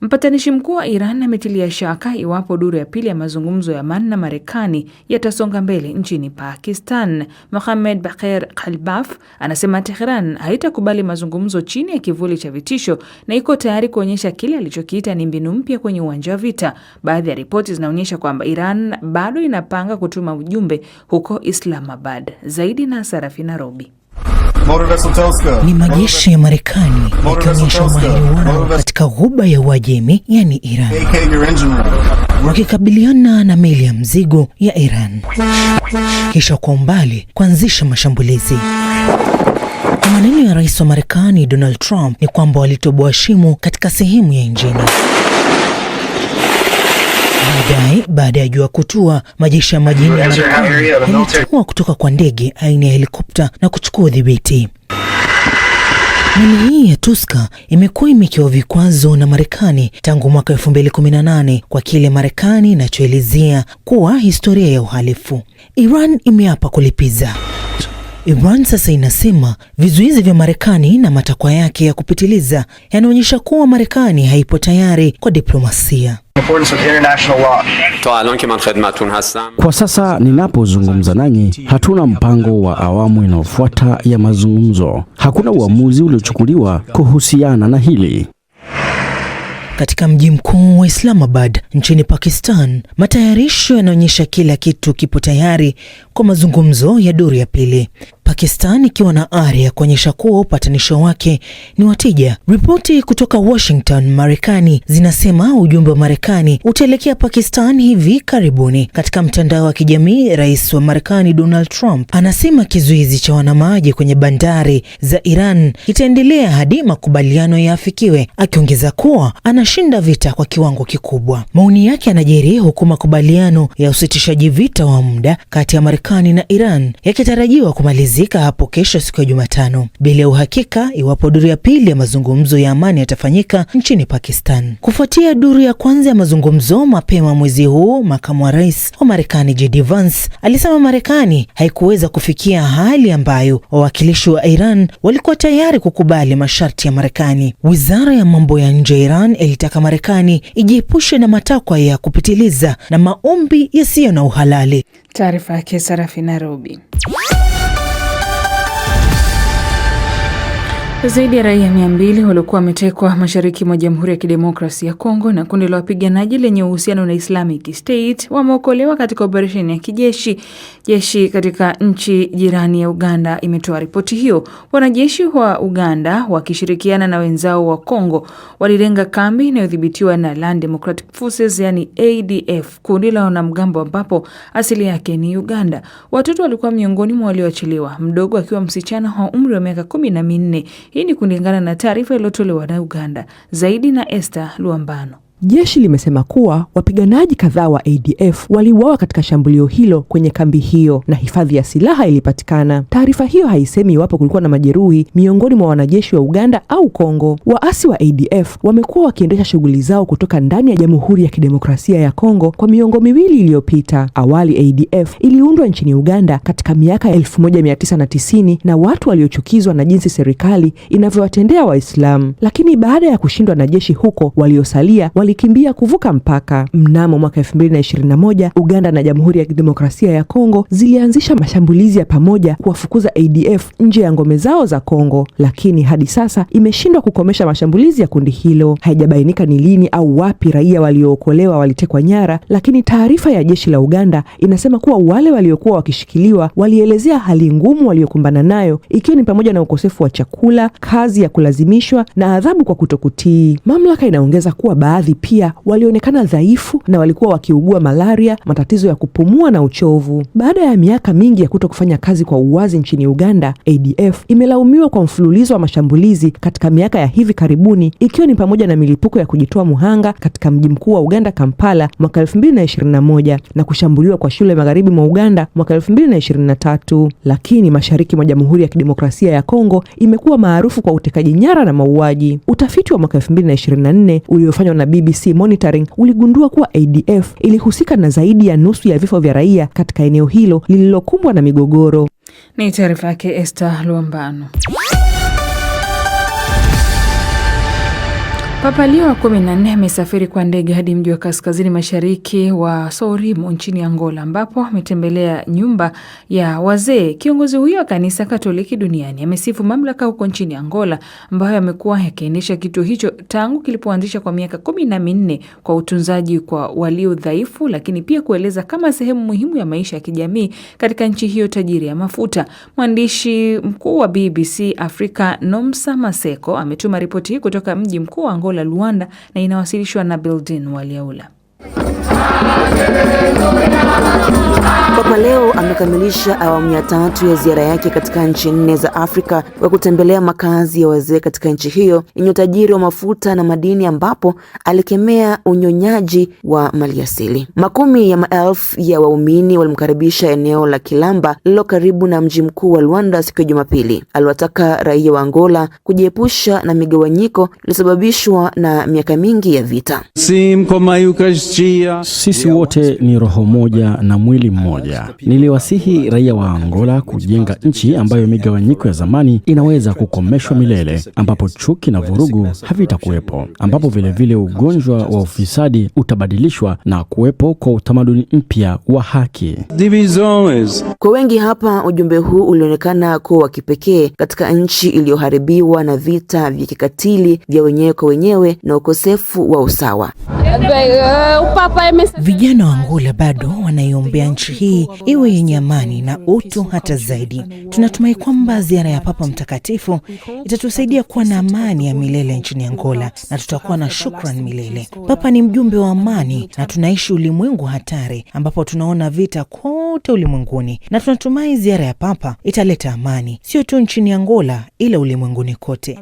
Mpatanishi mkuu wa Iran ametilia shaka iwapo duru ya pili ya mazungumzo ya amani na Marekani yatasonga mbele nchini Pakistan. Mohammad Baqir Khalbaf anasema Tehran haitakubali mazungumzo chini ya kivuli cha vitisho na iko tayari kuonyesha kile alichokiita ni mbinu mpya kwenye uwanja wa vita. Baadhi ya ripoti zinaonyesha kwamba Iran bado inapanga kutuma ujumbe huko Islamabad. Zaidi na Sarafina Robi. Ni majeshi ya Marekani yakionyesha umahiri wao katika ghuba ya Uajemi, yani Iran, wakikabiliana na meli ya mzigo ya Iran, kisha kwa umbali kuanzisha mashambulizi. Kwa maneno ya rais wa Marekani Donald Trump ni kwamba walitoboa shimo katika sehemu ya injini. Baada ya jua kutua, majeshi ya majini ya Marekani yalitua kutoka kwa ndege aina ya helikopta na kuchukua udhibiti. Meli hii ya Tuska imekuwa imewekewa vikwazo na Marekani tangu mwaka 2018 kwa kile Marekani inachoelezea kuwa historia ya uhalifu. Iran imeapa kulipiza. Iran sasa inasema vizuizi vya Marekani na matakwa yake ya kupitiliza yanaonyesha kuwa Marekani haipo tayari kwa diplomasia. Kwa sasa ninapozungumza nanyi, hatuna mpango wa awamu inayofuata ya mazungumzo. Hakuna uamuzi uliochukuliwa kuhusiana na hili. Katika mji mkuu wa Islamabad nchini Pakistan, matayarisho yanaonyesha kila kitu kipo tayari kwa mazungumzo ya duru ya pili. Pakistan ikiwa na ari ya kuonyesha kuwa upatanisho wake ni watija. Ripoti kutoka Washington, Marekani zinasema ujumbe wa Marekani utaelekea Pakistan hivi karibuni. Katika mtandao wa kijamii, rais wa Marekani Donald Trump anasema kizuizi cha wanamaji kwenye bandari za Iran kitaendelea hadi makubaliano yafikiwe, akiongeza kuwa anashinda vita kwa kiwango kikubwa. Maoni yake yanajiri huku makubaliano ya usitishaji vita wa muda kati ya Marekani na Iran yakitarajiwa kumalizika hapo kesho siku ya Jumatano, bila uhakika iwapo duru ya pili ya mazungumzo ya amani yatafanyika nchini Pakistan. Kufuatia duru ya kwanza ya mazungumzo mapema mwezi huu, makamu wa rais wa Marekani JD Vance alisema Marekani haikuweza kufikia hali ambayo wawakilishi wa Iran walikuwa tayari kukubali masharti ya Marekani. Wizara ya mambo ya nje ya Iran ilitaka Marekani ijiepushe na matakwa ya kupitiliza na maombi yasiyo na uhalali. Taarifa yake Sarafina Robi. Zaidi ya raia 200 waliokuwa wametekwa mashariki mwa Jamhuri ya Kidemokrasia ya Kongo na kundi la wapiganaji lenye uhusiano na Islamic State wameokolewa katika operesheni ya kijeshi. Jeshi katika nchi jirani ya Uganda imetoa ripoti hiyo. Wanajeshi wa Uganda wakishirikiana na wenzao wa Kongo walilenga kambi inayodhibitiwa na Land Democratic Forces, yani ADF, kundi la wanamgambo ambapo asili yake ni Uganda. Watoto walikuwa miongoni mwa walioachiliwa, mdogo akiwa msichana wa umri wa miaka 14. Hii ni kulingana na taarifa iliyotolewa na Uganda. Zaidi na Esther Luambano. Jeshi limesema kuwa wapiganaji kadhaa wa ADF waliuawa katika shambulio hilo kwenye kambi hiyo na hifadhi ya silaha ilipatikana. Taarifa hiyo haisemi iwapo kulikuwa na majeruhi miongoni mwa wanajeshi wa Uganda au Kongo. Waasi wa ADF wamekuwa wakiendesha shughuli zao kutoka ndani ya Jamhuri ya Kidemokrasia ya Kongo kwa miongo miwili iliyopita. Awali ADF iliundwa nchini Uganda katika miaka 1990 na watu waliochukizwa na jinsi serikali inavyowatendea Waislamu. Lakini baada ya kushindwa na jeshi huko, waliosalia walikimbia kuvuka mpaka. Mnamo mwaka 2021, Uganda na Jamhuri ya Kidemokrasia ya Kongo zilianzisha mashambulizi ya pamoja kuwafukuza ADF nje ya ngome zao za Kongo, lakini hadi sasa imeshindwa kukomesha mashambulizi ya kundi hilo. Haijabainika ni lini au wapi raia waliookolewa walitekwa nyara, lakini taarifa ya jeshi la Uganda inasema kuwa wale waliokuwa wakishikiliwa walielezea hali ngumu waliokumbana nayo, ikiwa ni pamoja na ukosefu wa chakula, kazi ya kulazimishwa na adhabu kwa kutokutii. Mamlaka inaongeza kuwa baadhi pia walionekana dhaifu na walikuwa wakiugua malaria, matatizo ya kupumua na uchovu. Baada ya miaka mingi ya kutokufanya kazi kwa uwazi nchini Uganda, ADF imelaumiwa kwa mfululizo wa mashambulizi katika miaka ya hivi karibuni, ikiwa ni pamoja na milipuko ya kujitoa muhanga katika mji mkuu wa Uganda Kampala mwaka 2021 na kushambuliwa kwa shule magharibi mwa Uganda mwaka 2023. Lakini mashariki mwa Jamhuri ya Kidemokrasia ya Kongo imekuwa maarufu kwa utekaji nyara na mauaji. Utafiti wa mwaka 2024 uliofanywa na BBC Monitoring uligundua kuwa ADF ilihusika na zaidi ya nusu ya vifo vya raia katika eneo hilo lililokumbwa na migogoro. Ni taarifa yake Esther Luambano. Papa Leo wa 14 amesafiri kwa ndege hadi mji wa kaskazini mashariki wa Sorimo nchini Angola, ambapo ametembelea nyumba ya wazee. Kiongozi huyo wa kanisa Katoliki duniani amesifu mamlaka huko nchini Angola, ambayo yamekuwa yakiendesha kituo hicho tangu kilipoanzisha kwa miaka 14 kwa utunzaji kwa walio dhaifu, lakini pia kueleza kama sehemu muhimu ya maisha ya kijamii katika nchi hiyo tajiri ya mafuta. Mwandishi mkuu wa BBC Afrika Nomsa Maseko ametuma ripoti hii kutoka mji mkuu wa Angola, Luanda, na inawasilishwa na Beldin Waliaula. Papa Leo amekamilisha awamu ya 3 ya ziara yake katika nchi 4 za Afrika kwa kutembelea makazi ya wazee katika nchi hiyo yenye utajiri wa mafuta na madini, ambapo alikemea unyonyaji wa maliasili. Makumi ya maelfu ya waumini walimkaribisha eneo la Kilamba lilo karibu na mji mkuu wa Luanda siku ya Jumapili. Aliwataka raia wa Angola kujiepusha na migawanyiko iliyosababishwa na miaka mingi ya vita. Sisi wote ni roho moja na mwili mmoja. Niliwasihi raia wa Angola kujenga nchi ambayo migawanyiko ya zamani inaweza kukomeshwa milele, ambapo chuki na vurugu havitakuwepo, ambapo vilevile ugonjwa wa ufisadi utabadilishwa na kuwepo kwa utamaduni mpya wa haki. Kwa wengi hapa, ujumbe huu ulionekana kuwa wa kipekee katika nchi iliyoharibiwa na vita vya kikatili vya wenyewe kwa wenyewe na ukosefu wa usawa. Vijana wa Angola bado wanaiombea nchi hii iwe yenye amani na utu hata zaidi. Tunatumai kwamba ziara ya Papa Mtakatifu itatusaidia kuwa na amani ya milele nchini Angola, na tutakuwa na shukrani milele. Papa ni mjumbe wa amani, na tunaishi ulimwengu hatari ambapo tunaona vita kote ulimwenguni, na tunatumai ziara ya Papa italeta amani sio tu nchini Angola ila ulimwenguni kote.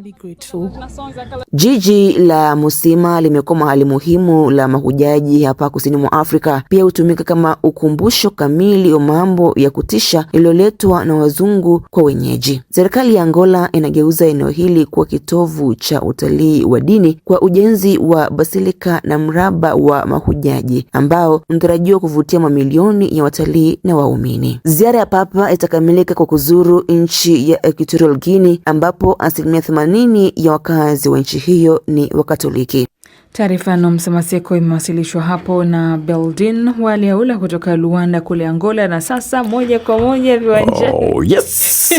Jiji la Musima limekuwa mahali muhimu la mahujaji hapa kusini mwa Afrika. Pia hutumika kama ukumbusho kamili wa mambo ya kutisha iliyoletwa na wazungu kwa wenyeji. Serikali ya Angola inageuza eneo hili kuwa kitovu cha utalii wa dini kwa ujenzi wa basilika na mraba wa mahujaji ambao unatarajiwa kuvutia mamilioni ya watalii na waumini. Ziara ya Papa itakamilika kwa kuzuru nchi ya Equatorial Guinea, ambapo 80% ya wakazi wa nchi hiyo ni Wakatoliki. Taarifa Nomsa Maseko imewasilishwa hapo na Beldin Waliaula kutoka Luanda kule Angola. Na sasa moja kwa moja viwanjani. Oh, yes.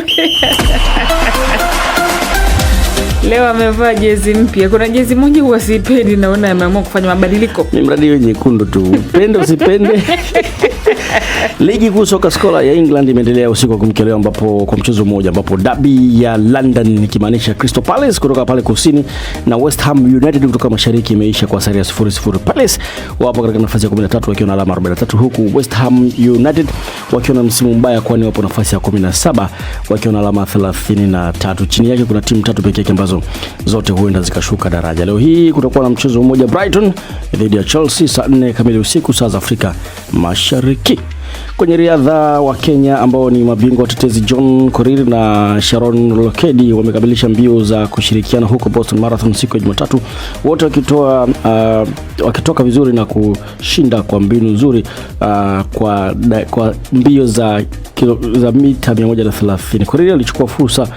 Leo amevaa jezi mpya. Kuna jezi moja huwa sipendi, naona ameamua kufanya mabadiliko. Ni mradi wenye nyekundu tu. Pende usipende. Ligi kuu soka Skola ya England imeendelea usiku wa kumkeleo, ambapo kwa mchezo mmoja ambapo derby ya London ikimaanisha Crystal Palace kutoka pale kusini na West Ham United kutoka mashariki imeisha kwa sare ya 0-0. Palace wapo katika nafasi ya 13 wakiwa na alama 43, huku West Ham United wakiwa na msimu mbaya, kwani wapo nafasi ya 17 wakiwa na alama 33. Chini yake kuna timu 3 pekee ambazo zote huenda zikashuka daraja. Leo hii kutakuwa na mchezo mmoja, Brighton dhidi ya Chelsea saa 4 kamili usiku saa za Afrika Mashariki. Kwenye riadha, wa Kenya ambao ni mabingwa watetezi John Korir na Sharon Lokedi wamekamilisha mbio za kushirikiana huko Boston Marathon siku ya Jumatatu, wote wakitoka vizuri na kushinda kwa mbinu nzuri kwa mbio za mita 130. Korir alichukua fursa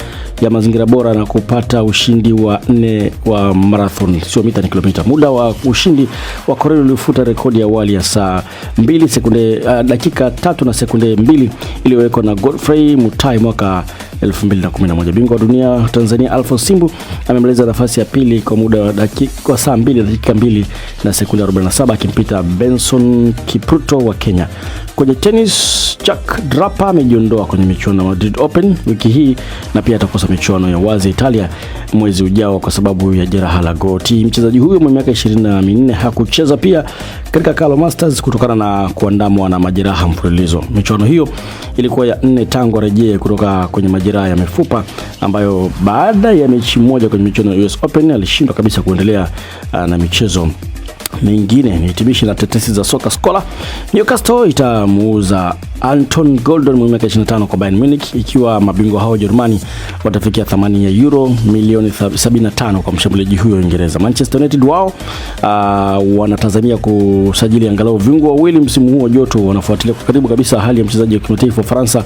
ya mazingira bora na kupata ushindi wa 4 wa marathon, sio mita ni kilomita. Muda wa ushindi wa Korir ulifuta rekodi ya awali ya saa 2 sekunde dakika 3 na sekunde 2 iliyowekwa na Godfrey Mutai mwaka 2011. Bingwa wa dunia Tanzania Alphonse Simbu amemaliza nafasi ya pili kwa muda wa dakika saa 2 dakika 2 na sekunde 47 akimpita Benson Kipruto wa Kenya. Kwenye tennis, Jack Draper amejiondoa kwenye michuano ya Madrid Open wiki hii na pia atakosa michuano ya wazi Italia mwezi ujao kwa sababu ya jeraha la goti. Mchezaji huyo mwenye miaka 24 hakucheza pia katika Carlo Masters kutokana na kuandamwa na majeraha mfululizo. Michuano hiyo ilikuwa ya 4 tangu rejea kutoka kwenye majeraha ya mifupa, ambayo baada ya mechi moja kwenye michuano ya US Open alishindwa kabisa kuendelea na michezo mengine. Ni hitimisho la tetesi za soka Skola. Newcastle itamuuza Anton Gordon mwenye miaka 25 kwa Bayern Munich, ikiwa mabingwa hao Jerumani watafikia thamani ya euro milioni 75 kwa mshambuliaji huyo wa Uingereza. Manchester United wao wanatazamia kusajili angalau viungo wawili msimu huu wa joto. Wanafuatilia kwa karibu kabisa hali ya mchezaji wa kimataifa wa Faransa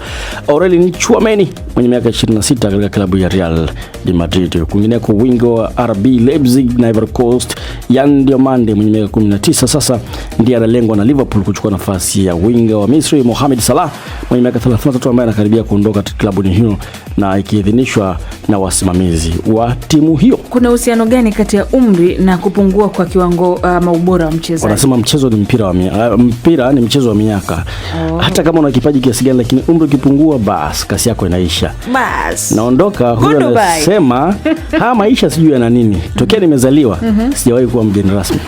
Aurelien Tchouameni mwenye miaka 26 katika klabu ya Real de Madrid. Kwingineko, wingo wa RB Leipzig na Ivory Coast Yan Diomande mwenye miaka 19 sasa ndiye analengwa na Liverpool kuchukua nafasi ya wingo wa Misri Mohamed Salah mwenye miaka 33 ambaye anakaribia kuondoka katika klabu hiyo na ikiidhinishwa na wasimamizi wa timu hiyo. Kuna uhusiano gani kati ya umri na kupungua kwa kiwango ubora wa mchezaji? Wanasema mchezo ni mpira ni mchezo wa miaka. Hata kama una kipaji kiasi gani, lakini umri ukipungua, basi kasi yako inaisha. Bas. Naondoka. Huyo anasema maisha sijui yana nini. Tokea nimezaliwa sijawahi kuwa mgeni rasmi.